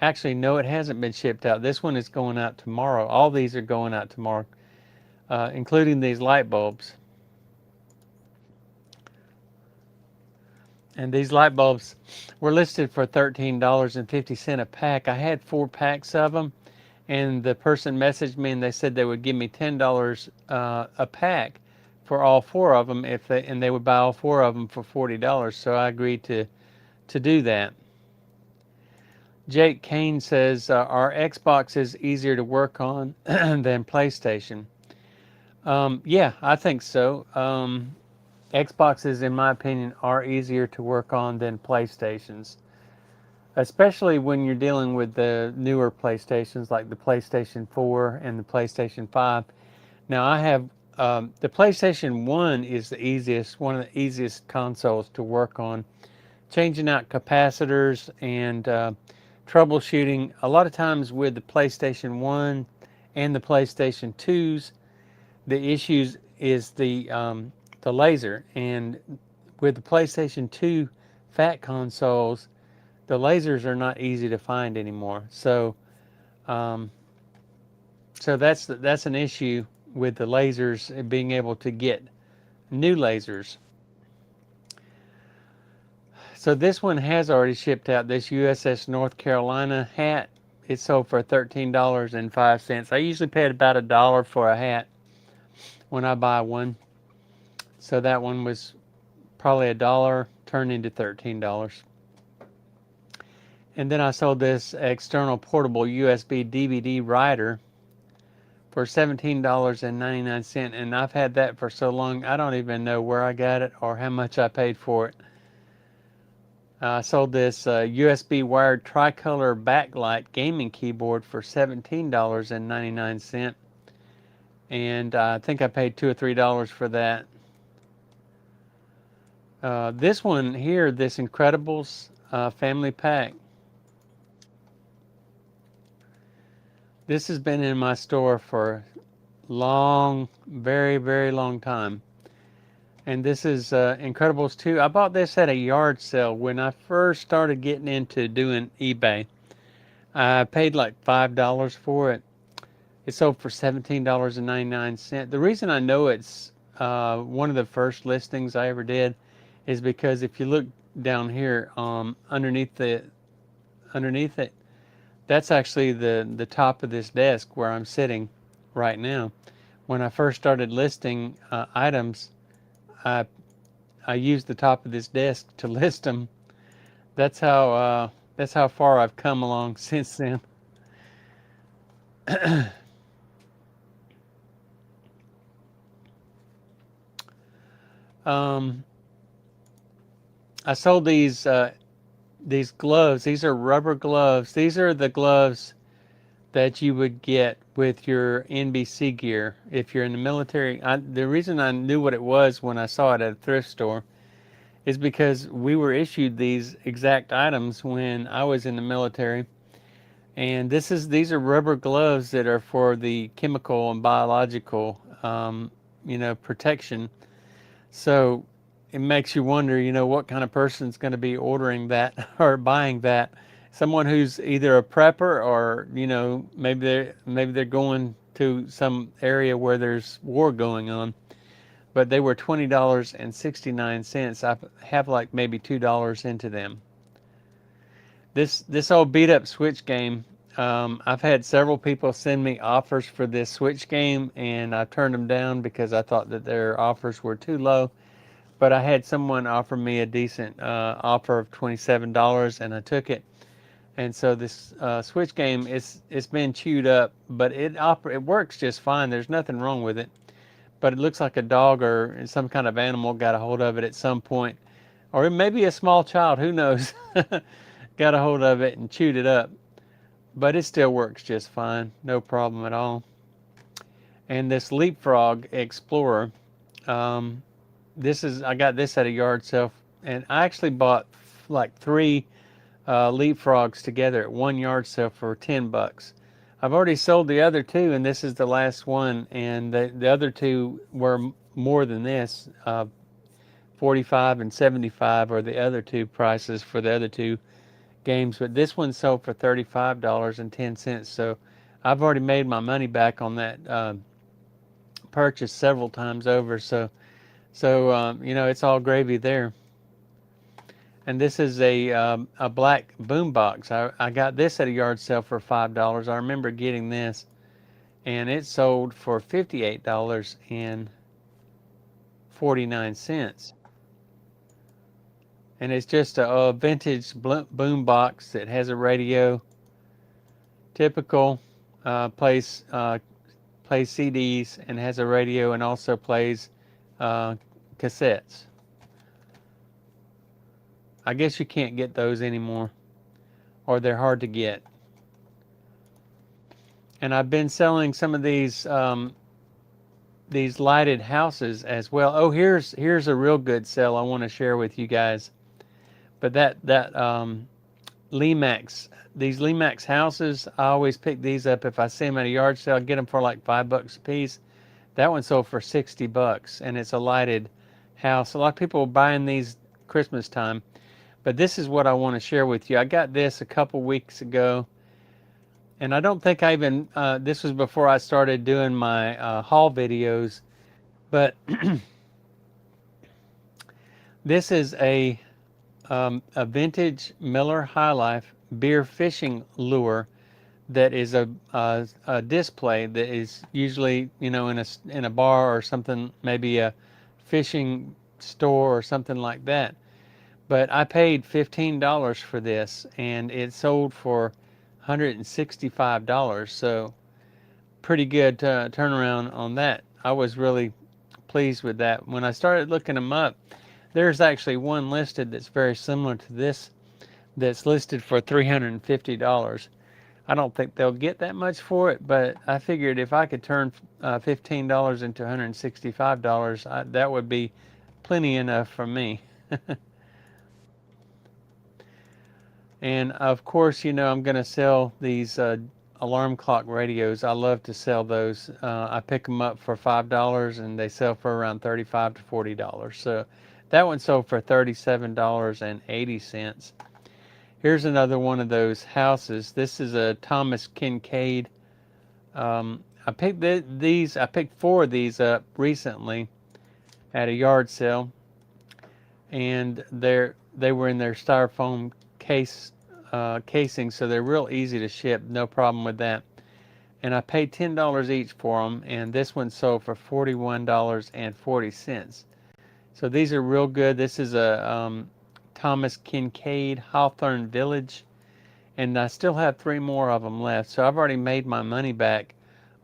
Actually, no, it hasn't been shipped out. This one is going out tomorrow. All these are going out tomorrow, including these light bulbs. And these light bulbs were listed for $13.50 a pack. I had 4 packs of them, and the person messaged me and they said they would give me $10 a pack for all 4 of them and they would buy all 4 of them for $40. So I agreed to do that. Jake Kane says, are Xboxes easier to work on than PlayStation? Yeah, I think so. Xboxes, in my opinion, are easier to work on than PlayStations, especially when you're dealing with the newer PlayStations like the PlayStation 4 and the PlayStation 5. Now I have the PlayStation 1 is the easiest, one of the easiest consoles to work on. Changing out capacitors and troubleshooting. A lot of times with the PlayStation 1 and the PlayStation 2s, the issues is the laser. And with the PlayStation 2 fat consoles, the lasers are not easy to find anymore. Um, so that's an issue with the lasers being able to get new lasers. So this one has already shipped out. This USS North Carolina hat. It sold for $13.05. I usually pay about $1 for a hat when I buy one. So that one was probably $1 turned into $13. And then I sold this external portable USB DVD writer for $17.99. And I've had that for so long, I don't even know where I got it or how much I paid for it. I sold this USB wired tricolor backlight gaming keyboard for $17.99. And I think I paid $2 or $3 for that. This one here, this Incredibles family pack. This has been in my store for long, very, very long time. And this is Incredibles 2. I bought this at a yard sale when I first started getting into doing eBay. I paid like $5 for it. It sold for $17.99. The reason I know it's one of the first listings I ever did is because if you look down here underneath it, that's actually the top of this desk where I'm sitting right now. When I first started listing items, I used the top of this desk to list them. That's how far I've come along since then. I sold these gloves. These are rubber gloves. These are the gloves that you would get with your NBC gear if you're in the military. The reason I knew what it was when I saw it at a thrift store is because we were issued these exact items when I was in the military. And these are rubber gloves that are for the chemical and biological protection. So it makes you wonder, what kind of person's going to be ordering that or buying that. Someone who's either a prepper or, maybe they're going to some area where there's war going on. But they were $20.69. I have like maybe $2 into them. This old beat up Switch game. I've had several people send me offers for this Switch game, and I turned them down because I thought that their offers were too low. But I had someone offer me a decent offer of $27, and I took it. And so this Switch game, it's been chewed up, but it works just fine. There's nothing wrong with it. But it looks like a dog or some kind of animal got a hold of it at some point, or maybe a small child. Who knows? Got a hold of it and chewed it up. But it still works just fine, no problem at all. And this Leapfrog Explorer, I got this at a yard sale, and I actually bought like 3 Leapfrogs together at one yard sale for $10. I've already sold the other 2, and this is the last one. And the other 2 were more than this. 45 and 75 are the other 2 prices for the other 2 games, but this one sold for $35.10. So I've already made my money back on that purchase several times over. So it's all gravy there. And this is a black boombox. I got this at a yard sale for $5. I remember getting this, and it sold for $58.49. And it's just a vintage boom box that has a radio. Typical, plays CDs and has a radio, and also plays cassettes. I guess you can't get those anymore, or they're hard to get. And I've been selling some of these lighted houses as well. Oh, here's a real good sale I want to share with you guys. But that Lemax. These Lemax houses, I always pick these up if I see them at a yard sale. I get them for like $5 a piece. That one sold for $60, and it's a lighted house. A lot of people are buying these Christmas time, but this is what I want to share with you. I got this a couple weeks ago, and I don't think I even, this was before I started doing my haul videos, but this is a vintage Miller High Life beer fishing lure that is a display that is usually, in a bar or something, maybe a fishing store or something like that. But I paid $15 for this, and it sold for $165. So pretty good turnaround on that. I was really pleased with that. When I started looking them up, there's actually one listed that's very similar to this that's listed for $350. I don't think they'll get that much for it, but I figured if I could turn $15 into $165, that would be plenty enough for me. And of course, I'm going to sell these alarm clock radios. I love to sell those. I pick them up for $5 and they sell for around $35 to $40. So that one sold for $37.80. Here's another one of those houses. This is a Thomas Kincaid. I picked these. I picked 4 of these up recently at a yard sale, and they were in their styrofoam casing, so they're real easy to ship. No problem with that. And I paid $10 each for them, and this one sold for $41.40. So these are real good. This is a Thomas Kincaid Hawthorne Village, and I still have 3 more of them left. So I've already made my money back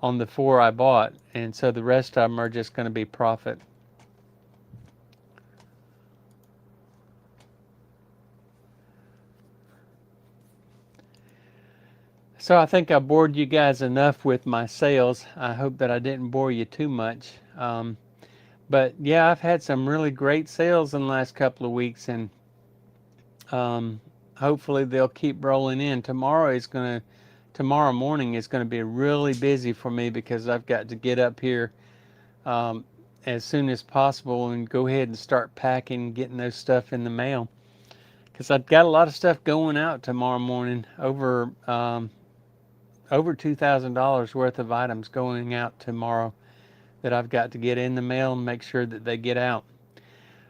on the 4 I bought, and so the rest of them are just going to be profit. So I think I bored you guys enough with my sales. I hope that I didn't bore you too much. But yeah, I've had some really great sales in the last couple of weeks, and hopefully they'll keep rolling in. Tomorrow morning is going to be really busy for me because I've got to get up here as soon as possible and go ahead and start packing, getting those stuff in the mail. Because I've got a lot of stuff going out tomorrow morning, over $2,000 worth of items going out tomorrow that I've got to get in the mail and make sure that they get out.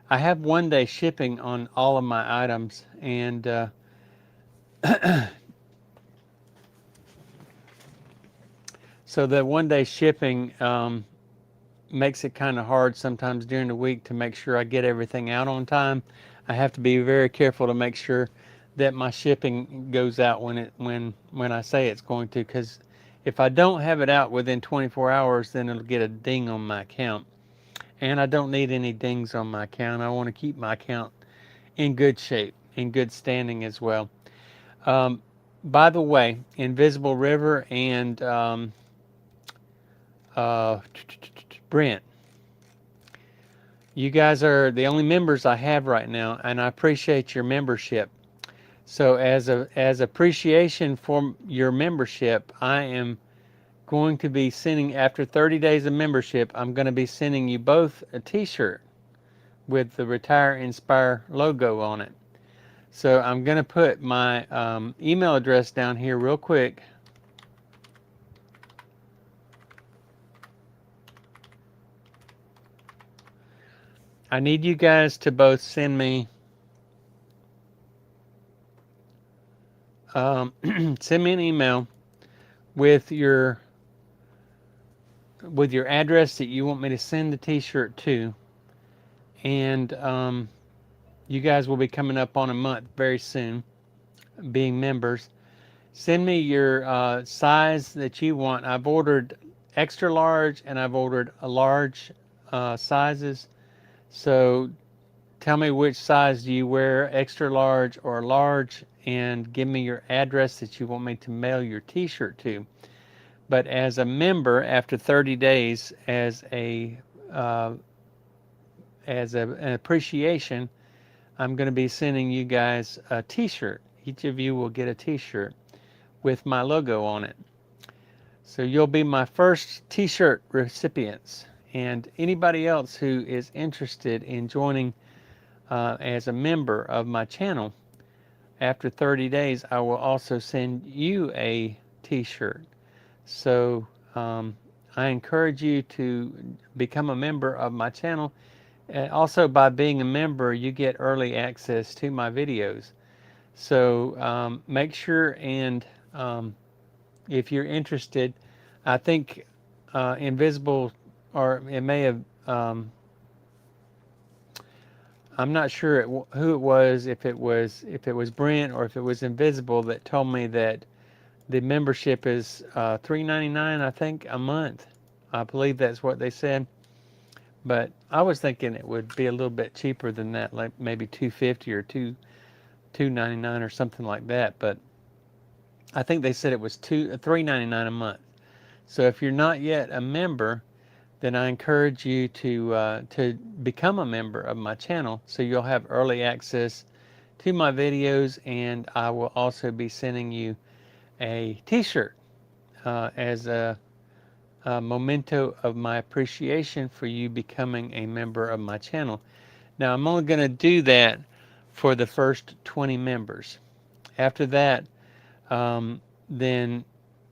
I have 1-day shipping on all of my items, and so the 1-day shipping makes it kind of hard sometimes during the week to make sure I get everything out on time. I have to be very careful to make sure that my shipping goes out when I say it's going to, because if I don't have it out within 24 hours, then it'll get a ding on my account. And I don't need any dings on my account. I want to keep my account in good shape, in good standing as well. By the way, Invisible River and Brent, you guys are the only members I have right now, and I appreciate your membership. So as appreciation for your membership, I am going to be sending, after 30 days of membership, I'm going to be sending you both a t-shirt with the Retire Inspire logo on it. So I'm going to put my email address down here real quick. I need you guys to both send me send me an email with your address that you want me to send the t-shirt to, and you guys will be coming up on a month very soon being members. Send me your size that you want. I've ordered extra large and I've ordered a large sizes, so tell me which size do you wear, extra large or large, and give me your address that you want me to mail your t-shirt to. But as a member, after 30 days, as an appreciation, I'm going to be sending you guys a t-shirt. each of you will get a t-shirt with my logo on it. So you'll be my first t-shirt recipients. And anybody else who is interested in joining as a member of my channel, after 30 days, I will also send you a t-shirt. So I encourage you to become a member of my channel. And also, by being a member, you get early access to my videos. So make sure, and if you're interested, I think Invisible, or it may have, I'm not sure who it was, if it was Brent or if it was Invisible, that told me that the membership is $3.99, I think, a month. I believe that's what they said. But I was thinking it would be a little bit cheaper than that, like maybe $2.50 or $2.99 or something like that. But I think they said it was $3.99 a month. So if you're not yet a member, then I encourage you to become a member of my channel, so you'll have early access to my videos, and I will also be sending you a t-shirt as a memento of my appreciation for you becoming a member of my channel. Now, I'm only going to do that for the first 20 members. After that, then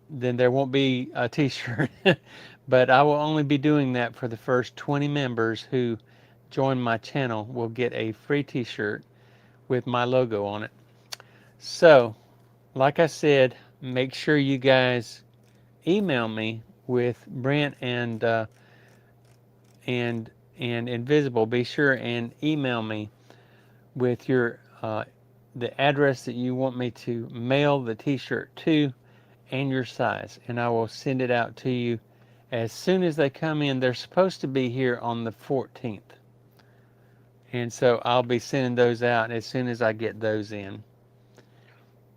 there won't be a t-shirt. But I will only be doing that for the first 20 members who join my channel. Will get a free t-shirt with my logo on it. So, like I said, make sure you guys email me with Brent and Invisible. Be sure and email me with your the address that you want me to mail the t-shirt to and your size, and I will send it out to you as soon as they come in. They're supposed to be here on the 14th. And so I'll be sending those out as soon as I get those in.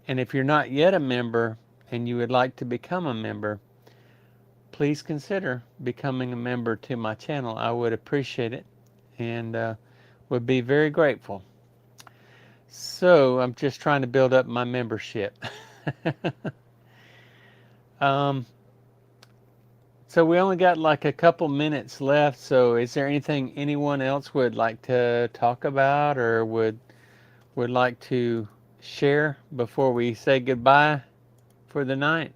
And if you're not yet a member and you would like to become a member, please consider becoming a member to my channel. I would appreciate it and would be very grateful. So I'm just trying to build up my membership. So we only got like a couple minutes left. So is there anything anyone else would like to talk about or would like to share before we say goodbye for the night?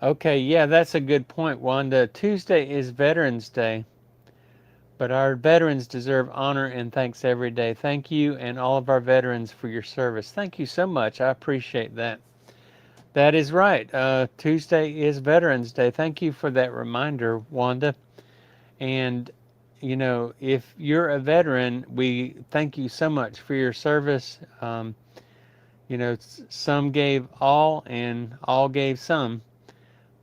Okay, yeah, that's a good point, Wanda. Tuesday is Veterans Day, but our veterans deserve honor and thanks every day. Thank you and all of our veterans for your service. Thank you so much. I appreciate that. That is right. Tuesday is Veterans Day. Thank you for that reminder, Wanda. And, you know, if you're a veteran, we thank you so much for your service. You know, some gave all and all gave some.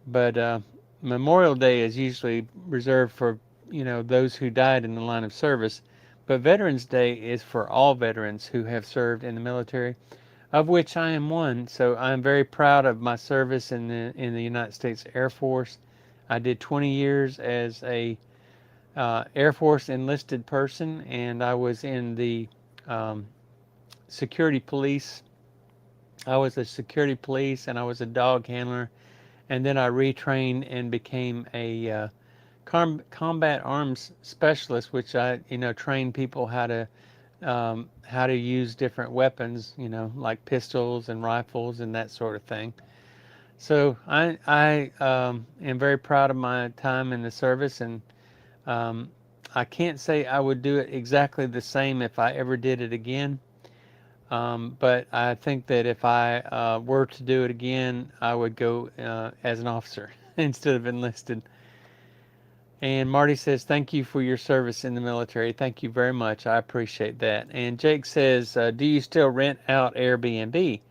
But Memorial Day is usually reserved for, you know, those who died in the line of service. But Veterans Day is for all veterans who have served in the military, of which I am one. So I'm very proud of my service in the United States Air Force. I did 20 years as a Air Force enlisted person, and I was in the security police. I was a security police, and I was a dog handler. And then I retrained and became a combat arms specialist, which I, you know, train people how to use different weapons, you know, like pistols and rifles and that sort of thing. So I am very proud of my time in the service, and I can't say I would do it exactly the same if I ever did it again. But I think that if I were to do it again, I would go as an officer instead of enlisted. And Marty says, thank you for your service in the military. Thank you very much. I appreciate that. And Jake says, do you still rent out Airbnb?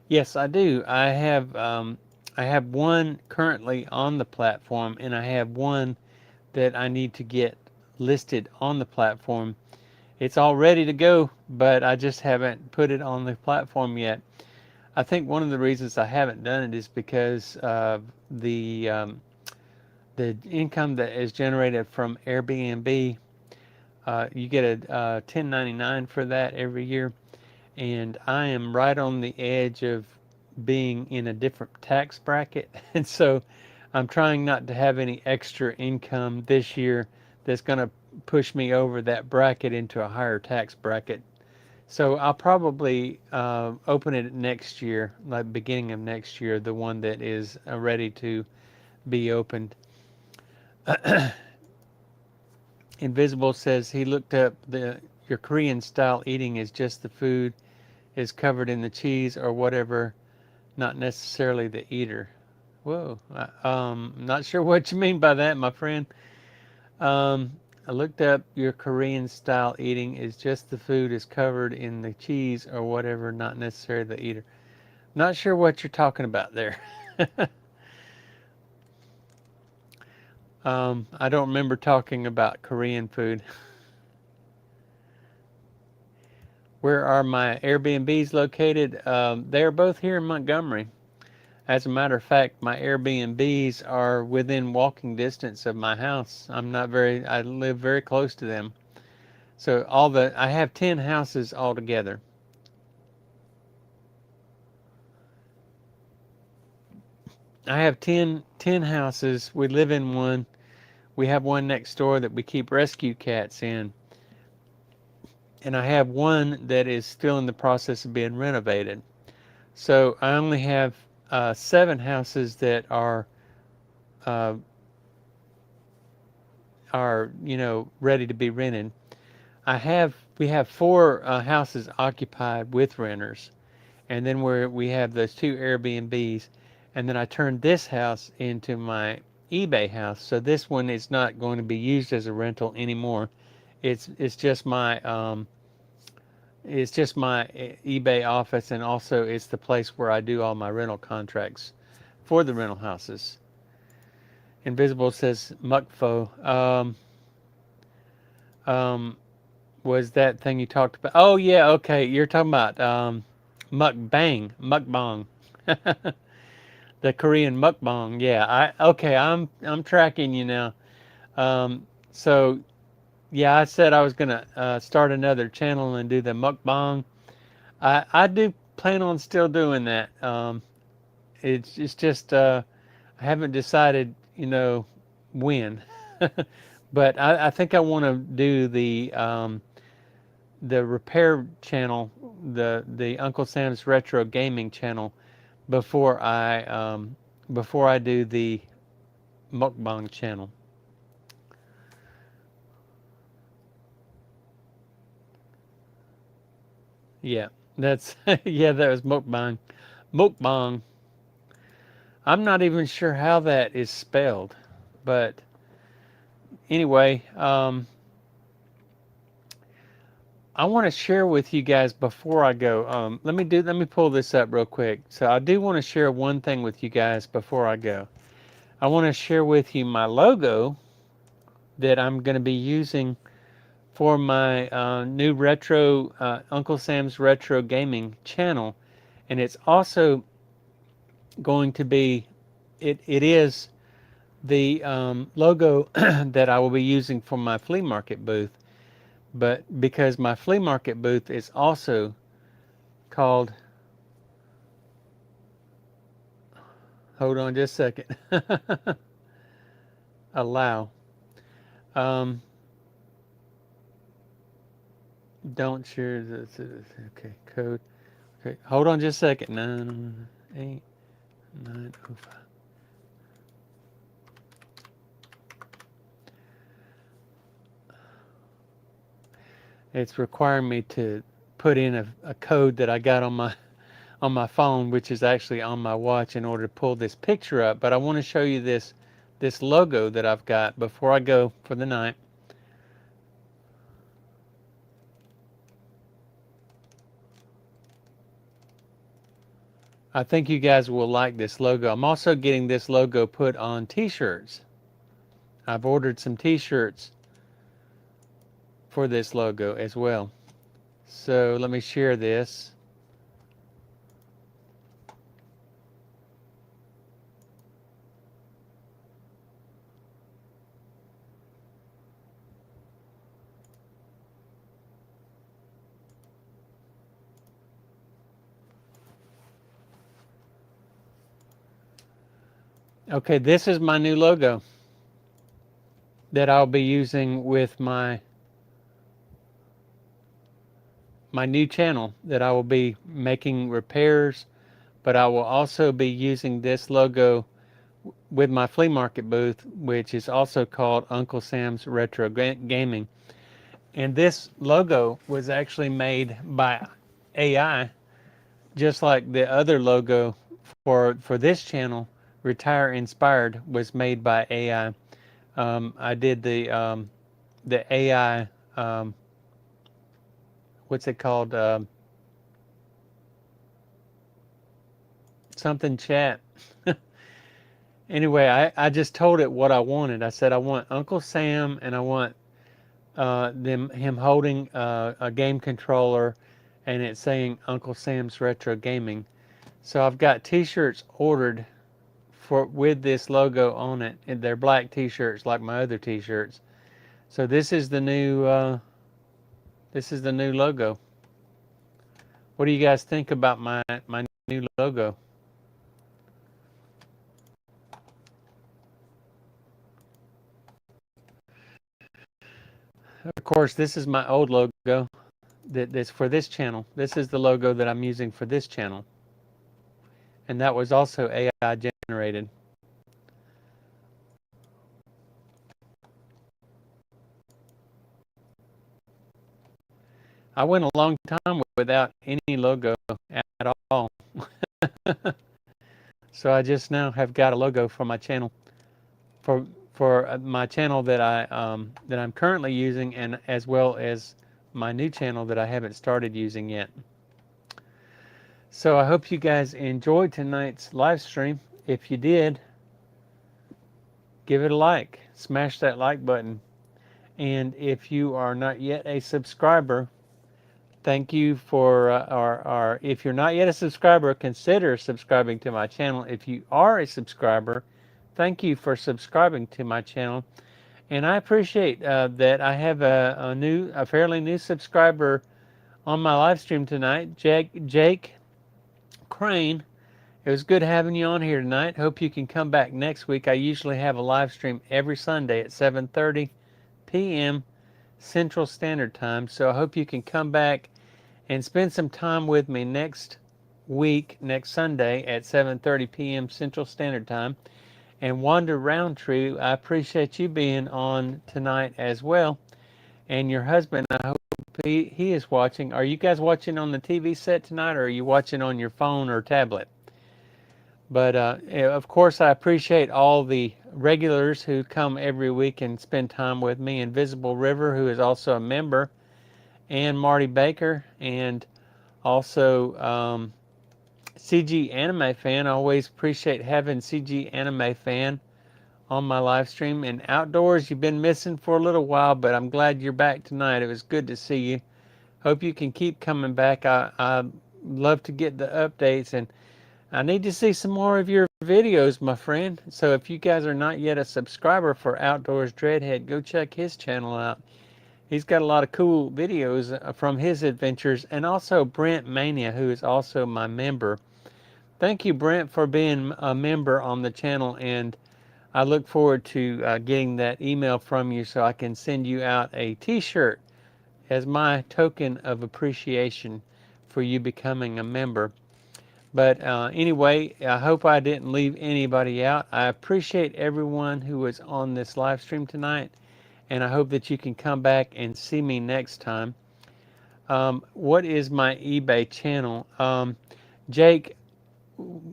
Yes, I do. I have one currently on the platform, and I have one that I need to get listed on the platform. It's all ready to go, but I just haven't put it on the platform yet. I think one of the reasons I haven't done it is because of the the income that is generated from Airbnb, you get a 1099 for that every year, and I am right on the edge of being in a different tax bracket, and so I'm trying not to have any extra income this year that's going to push me over that bracket into a higher tax bracket. So I'll probably open it next year, like beginning of next year, the one that is ready to be opened. Invisible says he looked up your Korean style eating is just the food is covered in the cheese or whatever, not necessarily the eater. Whoa, not sure what you mean by that, my friend. Um, I looked up your Korean style eating is just the food is covered in the cheese or whatever, not necessarily the eater. Not sure what you're talking about there. I don't remember talking about Korean food. Where are my Airbnbs located? They're both here in Montgomery. As a matter of fact, my Airbnbs are within walking distance of my house. I live very close to them. So I have 10 houses altogether. I have 10 houses. We live in one. We have one next door that we keep rescue cats in. And I have one that is still in the process of being renovated. So I only have 7 houses that uh, are ready to be rented. We have 4 houses occupied with renters, and then we have those 2 Airbnbs, and then I turned this house into my eBay house. So this one is not going to be used as a rental anymore. It's just my eBay office, and also it's the place where I do all my rental contracts for the rental houses. Invisible says Mukfo. Um, was that thing you talked about? Oh yeah, okay. You're talking about mukbang. The Korean mukbang. Yeah, I'm tracking you now. So yeah, I said I was gonna start another channel and do the mukbang. I do plan on still doing that. It's just I haven't decided, when. But I think I want to do the repair channel, the Uncle Sam's Retro Gaming channel, before I do the mukbang channel. Yeah, that's yeah, that was mukbang. Mukbang. I'm not even sure how that is spelled, but anyway, I want to share with you guys before I go. Let me pull this up real quick. So I do want to share one thing with you guys before I go. I want to share with you my logo that I'm going to be using for my new retro Uncle Sam's Retro Gaming channel, and it's also going to be it is the logo that I will be using for my flea market booth. But because my flea market booth is also called, hold on just a second, allow. Um, don't share this. Okay, code. Okay, hold on just a second. 98905. It's requiring me to put in a code that I got on my phone, which is actually on my watch, in order to pull this picture up. But I want to show you this logo that I've got before I go for the night. I think you guys will like this logo. I'm also getting this logo put on t-shirts. I've ordered some t-shirts for this logo as well. So let me share this. Okay, this is my new logo that I'll be using with my new channel that I will be making repairs, but I will also be using this logo with my flea market booth, which is also called Uncle Sam's Retro Gaming. And this logo was actually made by AI, just like the other logo for this channel, Retire Inspired, was made by AI. I did the AI, what's it called? Something chat. Anyway, I just told it what I wanted. I said I want Uncle Sam, and I want him holding a game controller, and it's saying Uncle Sam's Retro Gaming. So I've got T-shirts ordered for with this logo on it. And they're black T-shirts like my other T-shirts. So this is the new logo. What do you guys think about my new logo? Of course, this is my old logo that's for this channel. This is the logo that I'm using for this channel, and that was also AI generated. I went a long time without any logo at all. So I just now have got a logo for my channel, for my channel that I'm currently using, and as well as my new channel that I haven't started using yet. So I hope you guys enjoyed tonight's live stream. If you did, give it a like, smash that like button. And if you are not yet a subscriber, thank you for, or if you're not yet a subscriber, consider subscribing to my channel. If you are a subscriber, thank you for subscribing to my channel. And I appreciate that I have a fairly new subscriber on my live stream tonight, Jake Crane. It was good having you on here tonight. Hope you can come back next week. I usually have a live stream every Sunday at 7:30 p.m. Central Standard Time. So I hope you can come back and spend some time with me next week, next Sunday at 7:30 p.m. Central Standard Time. And Wanda Roundtree, I appreciate you being on tonight as well. And your husband, I hope he is watching. Are you guys watching on the TV set tonight, or are you watching on your phone or tablet? But of course, I appreciate all the regulars who come every week and spend time with me. Invisible River, who is also a member, and Marty Baker, and also CG Anime Fan. I always appreciate having CG Anime Fan on my live stream. And Outdoors, you've been missing for a little while, but I'm glad you're back tonight. It was good to see you. Hope you can keep coming back. I love to get the updates, and I need to see some more of your videos, my friend. So if you guys are not yet a subscriber for Outdoors Dreadhead, go check his channel out. He's got a lot of cool videos from his adventures, and also Brent Mania, who is also my member. Thank you, Brent, for being a member on the channel, and I look forward to getting that email from you so I can send you out a t-shirt as my token of appreciation for you becoming a member. But anyway, I hope I didn't leave anybody out. I appreciate everyone who was on this live stream tonight, and I hope that you can come back and see me next time. What is my eBay channel? Jake,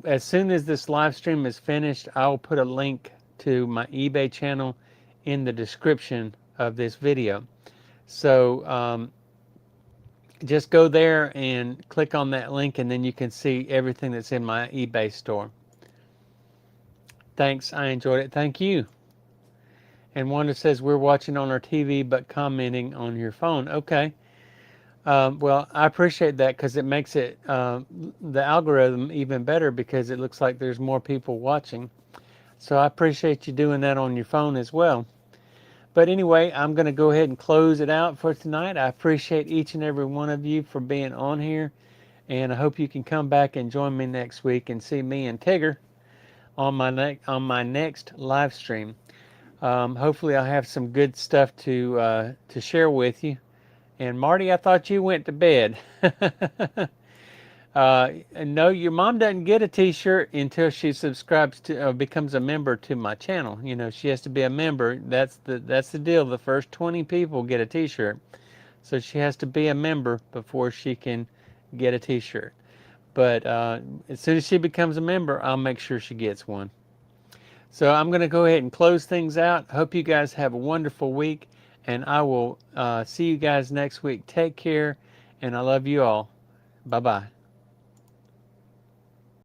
as soon as this live stream is finished, I'll put a link to my eBay channel in the description of this video. So just go there and click on that link, and then you can see everything that's in my eBay store. Thanks, I enjoyed it. Thank you. And Wanda says we're watching on our TV but commenting on your phone. Okay. Well, I appreciate that, because it makes it the algorithm even better, because it looks like there's more people watching. So I appreciate you doing that on your phone as well. But anyway, I'm going to go ahead and close it out for tonight. I appreciate each and every one of you for being on here, and I hope you can come back and join me next week and see me and Tigger on my next live stream. Hopefully, I'll have some good stuff to share with you. And Marty, I thought you went to bed. No, your mom doesn't get a T-shirt until she subscribes to becomes a member to my channel. You know, she has to be a member. That's the deal. The first 20 people get a T-shirt, so she has to be a member before she can get a T-shirt. But as soon as she becomes a member, I'll make sure she gets one. So I'm going to go ahead and close things out. Hope you guys have a wonderful week, and I will see you guys next week. Take care, and I love you all. Bye-bye.